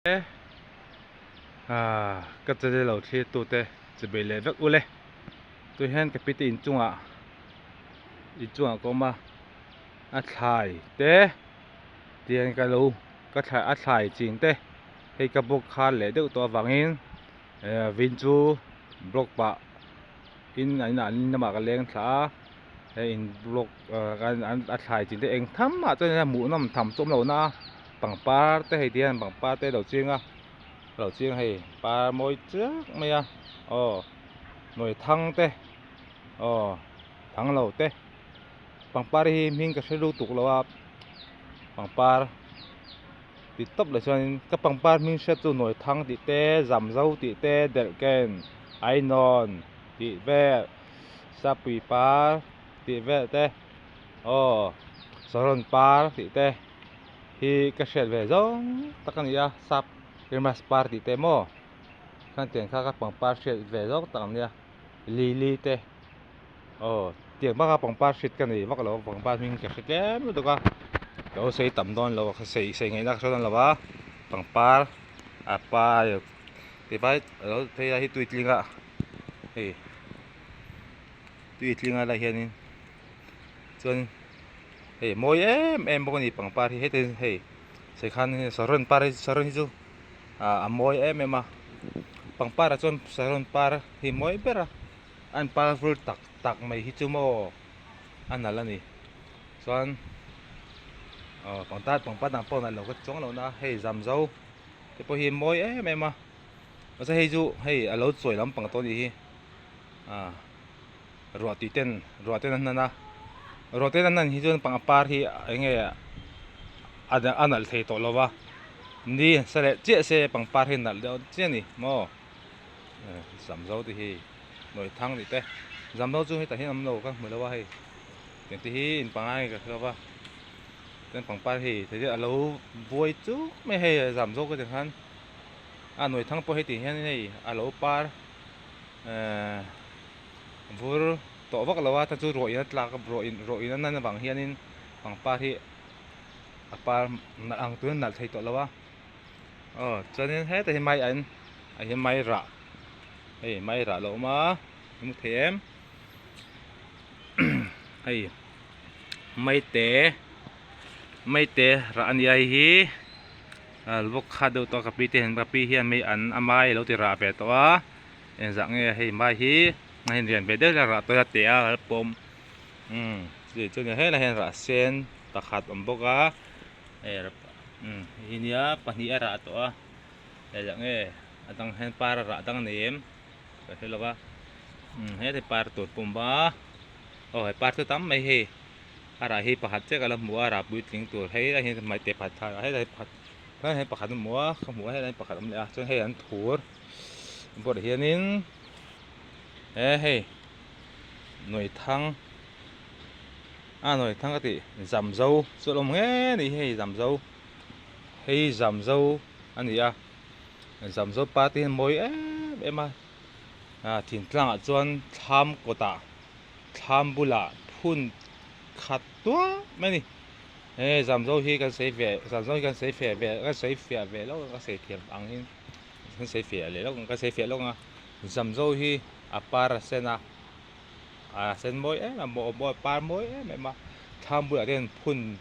ก็จะได้เราที่ตัวเตจะไปเลยวักอุเลยตัวเห็นกับพิธีอินจุงก็มาอัดถ่ายเตเตียนกันรู้ก็ถ่ายอัดถ่ายจริงเตให้กับบุคคลเลยเด็กตัวฝังอินวินจูบล็อกปะอินอันมากันเลี้ยงสาอินบล็อกการอัดถ่ายจริงเตเองทำตัวนี้หมูน้ำทำส้มเราหน้าปังปาเตให้เตียนปังปาเตเราจริงเราchiêng hay ba môi trước mày nồi thăng tê thăng lẩu tê bằng par hi mình cái lưu tục là bằng par thì tấp lại cho nên các bằng par mình sẽ tu nồi thăng thì tê giảm dâu thì tê đẹp kèn ai non thì ve sa pì par thì ve tê saron par thì tê hi cái sẹt về giống tất cả những sap cái mas party te mo kan tiền khác bằng par shit về dốc tạm nha li te tiền bác bằng par shit cái này bác là bằng par mình cái kém được không đâu xây tầm đòn là xây ngày nào sau đó là ba bằng par apa rồi thì phải ở thấy là tuyệt linh ạ tuyệt linh là hiện cho nên mỗi em bao nhiêu bằng par thì hết thì xây khăn sờn par sờn chứ amoy mà pang para chon saron para hi moy bera an powerful tak mai hi chumo an nalani chuan pang pat na pon lo ka chong lo na hei zam zo te po hi moy mà sa hei ju hei alo choi lam pang to ni hi ruati ten nan hi chon pang par hi nge anal thei to lo wa đi sẽ lại chia xe bằng par hình nặng đâu chia nè mò giảm dấu thì nồi thang thì té giảm dấu chung hay tại hiện năm đầu các mười lâu hay tiền thì bằng ai cả các bạn tên bằng par thì thấy là lâu vui chú mấy hay giảm dấu cái được hắn nồi thang po hay thì hiện này lâu par vừa tổ vắc lâu ta chú rồi nó là rồi nó nên bằng hiện nên bằng par thì par ăn tuyến nặng thấy tổ lâu cho nên hết thì may anh may rạ may rạ lỗ mà một thêm may té rạ anh ấy hi lúc khát đâu to cà phê hiền mấy anh mai lâu thì rạ về to em dạng nghe may hi hay liền về đây là rạ tôi là té bom thì cho nên hết là hiện rạ sen ta khát bốc á ini pahnia ra to yang atang hen para ra tang nem cái là ba hết thì par tụt pumba hay par tu tam mai he ara hi pahat che kala mua ra buit ling tur hay là hen mai te phat tha hay là phat cái hen pakhat mua không mua hay là pakhat am le cho hay an thur bột hianin hey nồi thang nồi thang cái gì giảm dâu số lồng nghe này hay giảm dâu hay giảm dâu anh gì giảm dâu party môi em thìn trang chuan tham kota tham bula phun khát tua mấy nè giảm dâu hi cái sấy về giảm dâu cái sấy phè về cái sấy phè về lúc cái sấy thiệp ăn hin cái sấy phè lấy lúc cái sấy phè lúc giảm dâu hi para sena sen môi là bộ par môi mà tham bula đến phun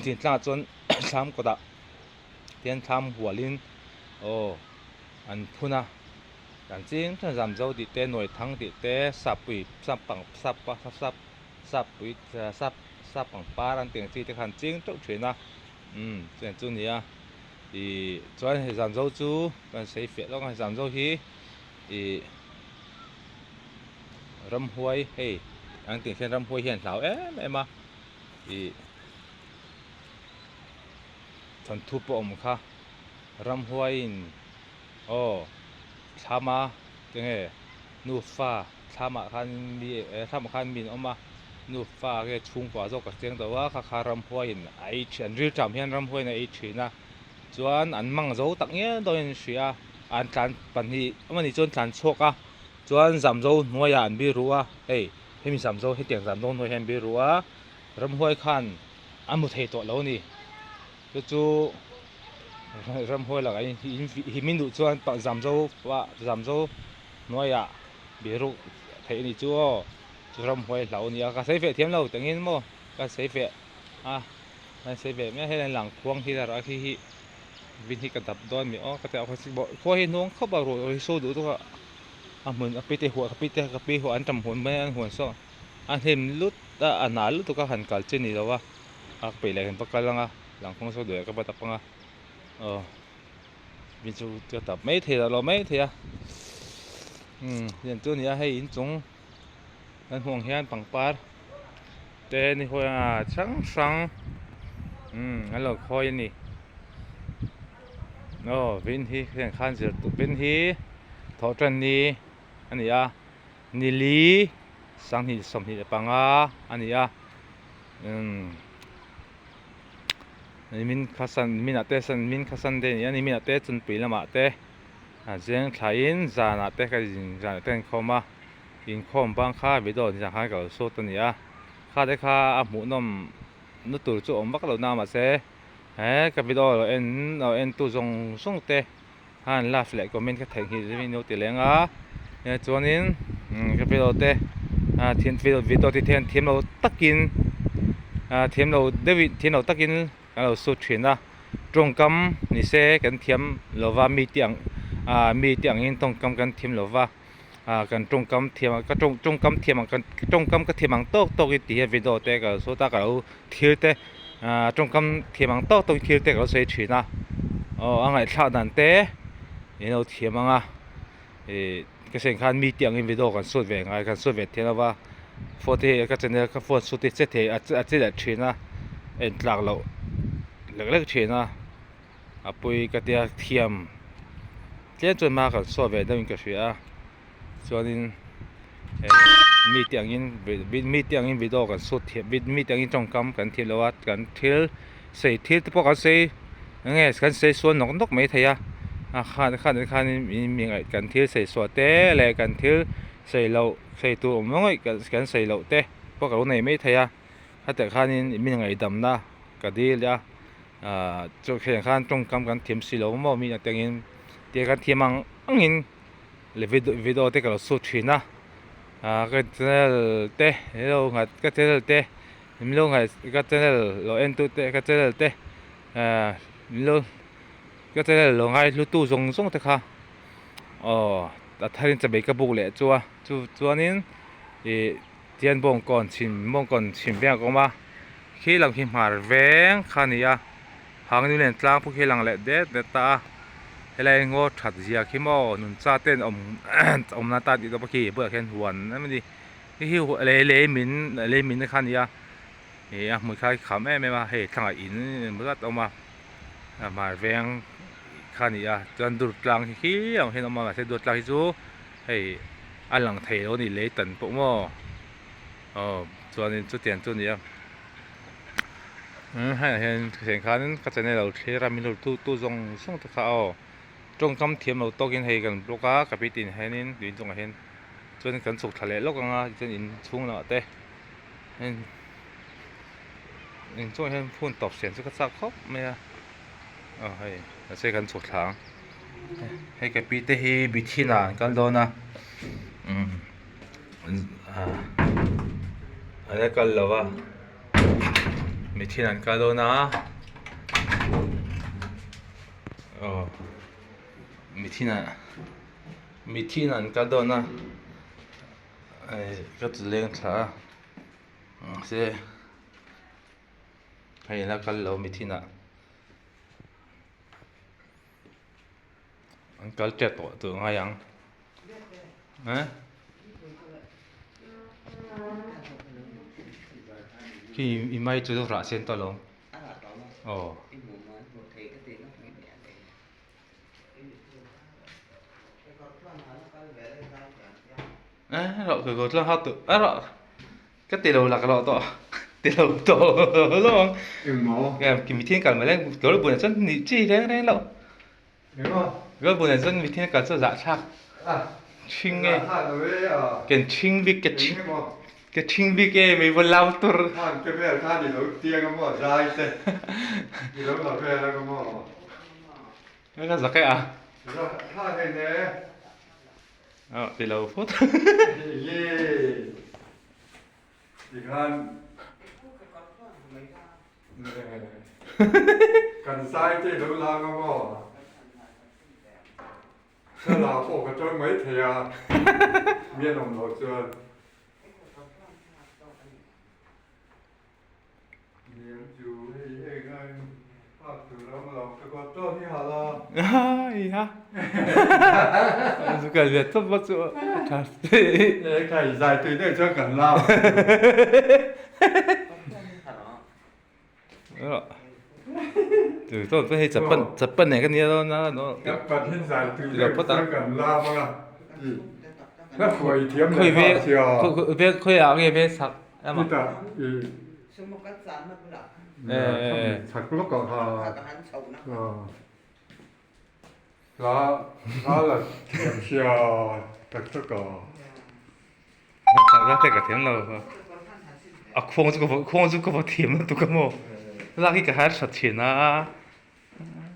thìn trang chuan tham kota tiền tham hùa linh anh phuna đàn chính cho giảm dâu thì tên nồi thắng thì tên sạp bì sạp bằng sạp bì sạp bằng ba anh tiền chi thì hành chính trong chuyện chuyện chú nhỉ thì cho anh giảm dâu chú còn xây phiệt đó giảm dâu thì râm huay hey anh tiền khen râm huay hiện thảo em mà thì thần thu bộ một kha ram huain thama cái nu pha thama khan min oma nu pha cái chung pha zo ka cheng dawa kha ram huain ai chen ril cham hian ram huain ai thina chuan an mang zo tak nge doin sia an tlan pan hi amani chuan tlan choka chuan zam zo noya an bi ruwa hemi zam zo he tiang zam don noi hen bi ruwa ram huai khan amu thei to lo ni chú ram hoi la ai hi min du chuan pa zam zo noi ya biru thei ni chu chu ram hoi lau ni ka sei fe thiam lo tengin mo ka sei fe a ai sei fe me he lang khuang hi ra hi vin hi ka dap don mi o ka ta kho si bo kho hi nong kho ba ro so du to a mun a pite huwa ka pi huwa an tam hun me an huwa so an hem lut a anal lut to ka han kal chen ni lo wa a pe le hen pa kalanga lang khong so du ka ba tapanga ví dụ cho tập mấy thì là mấy thì hiện tôi này hay in chúng anh hoàng hiền bằng par tên thì hồi trắng sáng anh là khôi nè vin hi hiện khán giả tụ vin hi thọ trần nè anh ấy nì lý sang thì sầm thì bằng anh ấy min khasan min ate san min khasan de yani min ate chun pui lama te jeng thain zana te ka jing zana ten khoma in khom bang kha video ni kha ka so to nia kha de kha a mu nom nu tur chu om bak lo na ma se he ka video lo en tu jong sung te han la fle comment ka theng hi mi no ti lenga chuanin ka video te thiên video ti thiên thiam lo takin thiam lo david thiam lo takinเราสุดเฉียนนะตรงกำนี่เสกันเทียมเราว่ามีเตียงอินตรงกำกันเทียมเราว่ากันตรงกำเทียมก็ตรงกำเทียมกันตรงกำก็เทียมโต๊ะอีตีวิดีโอเตะก็สุดท้ายก็เราเที่ยวเตะตรงกำเทียมโต๊ะเที่ยวเตะก็ใช้เฉียนนะอันไหนชาดันเตะเราเทียมก็เส้นขันมีเตียงอินวิดีโอกันสุดเวงกันสุดเวงเทียนว่าโฟเตก็จะเนี่ยก็โฟสุดที่เสถียรอาจจะเฉียนนะหลักเราเล็กๆเช่นนะปุยกระเทียมเทียมเลี้ยงจนมากกับส่วนเวดามินกระเชียส่วนนี้มีเตียงยินวิดีโอกันสุดเทียมมีเตียงยินจงกำกันเทียมละวัดกันเทียมใส่เทียมพวกกันใส่ยังไงกันใส่ส่วนนกไม่เทียข้านี่มีไงกันเทียมใส่ส่วนเตะอะไรกันเทียมใส่เราใส่ตัวมันก็กันใส่เราเตะพวกเราไหนไม่เทียถ้าแต่ข้านี่มีไงดำนะก็ดีเลยจุดแข่งขันตรงกำกันทีมสีเหลืองมีแต่เงินเดียกันทีมังเงินเลยวิดีโอเตะก็สุดชินะก็จะเตะเราหัดก็จะเตะมีเราหัดก็จะเราเอ็นตุเตะก็จะเตะมีเราก็จะเราให้รู้ตู้ส่งเตะค่ะแต่ถ้าจะไปกระบุกเลยจัวนี้เทียนบงก่อนชิมเบี้ยก็มาขี้หลังหิมหาแหวงขันนี้หางนี่เล่นกลางพวกขี้หลังเล็ดเด็ดตาอะไรงอถัดเสียขี้หม้อหนุนซาเต้นอมหน้าตาดีตัวพวกขี้เบื่อแค่หวนนั่นมันดีที่หัวเล่มินในขันนี้มือใครขำไม่มาเฮ้ทางอินเมื่อเอามาแหวงขันนี้จนดูดกลางขี้เห็นออกมาเสร็จดูดกลางที่จูอันหลังเทแล้วนี่เละตันพวกหม้อส่วนนี้จุดเตียนจุดนี้ให้เห็นเสียงคันก็จะในเราเชื่อมีเราตู้จงส่งตะเขาจงคำเทียมเราโตกินให้กันลูกค้ากับพี่ตินให้นี่ดูจงเห็นจนกันสุกทะเลโลกงาจนอินชุ่งเนาะเต้เห็นช่วยให้พูนตอบเสียงสักสักครบไหมให้ใช้กันสุกทางให้กับพี่เต้ให้บิทีน่ะกันโดนนะอะไรกันเหรอวะมีที่นั่นก็โดนนะมีที่นั่นก็โดนนะก็จะเลี้ยงเธอเสียให้แล้วก็เรามีที่นั่นอันก็เจ็บตัวไงยังที่อีไม่จุดระเส้นตัวลงเราคือก็ต้องเข้าตัวเราก็ตีเราหลักเราต่อตีเราต่อแล้วแกกินวิธีการมาแล้วก็เราบุญส่วนนี่จี้แรงเราก็บุญส่วนวิธีการจะจัดฉากชิงไงกันชิงบิ๊กกันชิงcái chinh bị cái mấy vợ lao tur cái việc tha thì nó tiền cái mỏ dài thế thì nó là về là cái mỏ Cái giặc cái à? Rồi, hai thầy nè. Thì lâu phút. Yeah. Thì kan cần sai chứ đâu làm mà bỏ. Thế là bộ cái trôi mấy thầy à? Miên đồng đồ chưa? Miên chú hay cái phát từ đó mà làm cái con trôi thì hả là? Iya. Suka lihat tempat tu. Để thầy dài từ đây cho cần làm. Từ tôi phải chập bận này cái này nó Các bạn hiện dài từ Thì đây là bắt cho đầu. cần làm mà. Nó khởi thiếm khơi này về hả? về khơi áo cái về sạc em Thì ạ. ta, Semua kan sama pula. thật lúc còn hà. Kata han sầu nak. Đó là thiểm xìa thật tất cả. nó cái tiếng nào à không giúp có tiếng tụi cái mồ là cái hát sạch chuyện à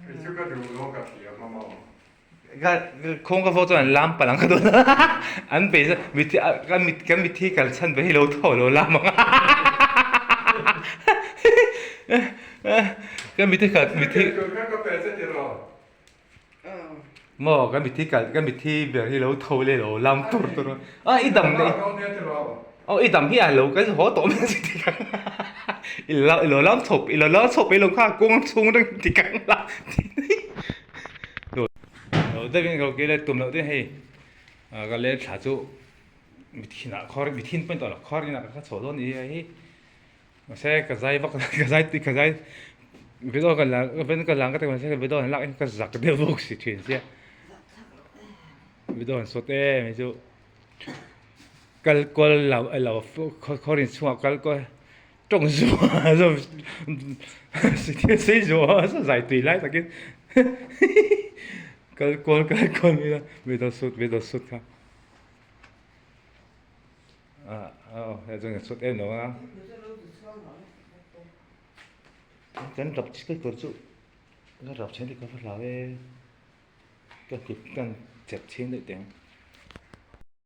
Cái chú có đủ lúc gặp thiểm mà mò. cái không có vô cho anh làm phải làm cái đó anh bây giờ cái mít thì cái chân bây lâu thổi lâu làm cái mít thì Các có bé sẽ thì rồi. mò cái mít thì việc thì lâu thổi lâu làm tur à ít tầm này Con nghe thì rồi. ít tầm hi à lâu cái hồ tổ mình thì cái lâu làm sụp lâu khác cũng xuống đang thì cái là rồi đây bên cái là tụm nó thế hay cái lẽ thà chú mít thì nào khó mít thì bên đó là khó như nào cái số đó này hay sẽ cái dây vắt cái dây ví dụ cái bên cái làng cái này sẽ ví dụ là cái giặc cái đều vô sự chuyện gì ví dụ số tê ví dụ cái là khó đến xuống cái trồng rùa rồi xây rùa sao giải tùy lại cái cái ví dụ sút ha cái giống sút em đó cái rập cái cổ chú cái rập trên thì có phải là cái kịp cái chặt trên đấy tiếng